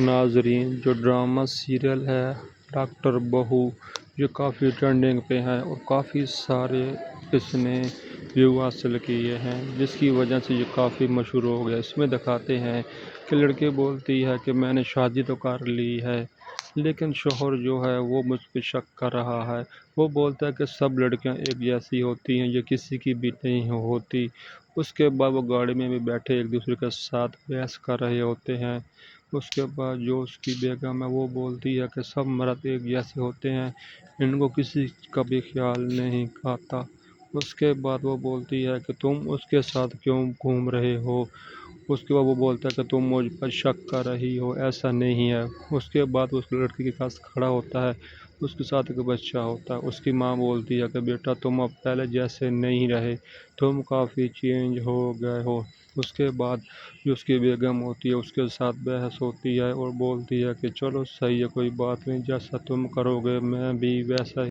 ناظرین، جو drama serial ہے ڈاکٹر بہو، یہ کافی ٹرینڈنگ پہ ہے اور کافی سارے اس نے ویو حاصل کیے ہیں، جس کی وجہ سے یہ کافی مشہور ہو گیا۔ اس میں دکھاتے ہیں کہ لڑکی بولتی ہے کہ میں نے شادی تو کر لی ہے، لیکن شوہر جو ہے وہ مجھ پہ شک کر رہا ہے۔ وہ بولتا ہے کہ سب لڑکیاں ایک جیسی ہوتی ہیں، یہ کسی کی بھی نہیں ہوتی۔ اس کے بعد وہ گاڑی میں بھی بیٹھے ایک دوسرے کے ساتھ بحث کر رہے ہوتے ہیں۔ اس کے بعد جو اس کی بیگم ہے وہ بولتی ہے کہ سب مرد ایک جیسے ہوتے ہیں، ان کو کسی کا بھی خیال نہیں آتا۔ اس کے بعد وہ بولتی ہے کہ تم اس کے ساتھ کیوں گھوم رہے ہو؟ اس کے بعد وہ بولتا ہے کہ تم مجھ پر شک کر رہی ہو، ایسا نہیں ہے۔ اس کے بعد اس لڑکی کے پاس کھڑا ہوتا ہے، اس کے ساتھ ایک بچہ ہوتا ہے۔ اس کی ماں بولتی ہے کہ بیٹا تم اب پہلے جیسے نہیں رہے، تم کافی چینج ہو گئے ہو۔ اس کے بعد جو اس کی بیگم ہوتی ہے اس کے ساتھ بحث ہوتی ہے اور بولتی ہے کہ چلو صحیح ہے، کوئی بات نہیں، جیسا تم کرو گے میں بھی ویسا ہی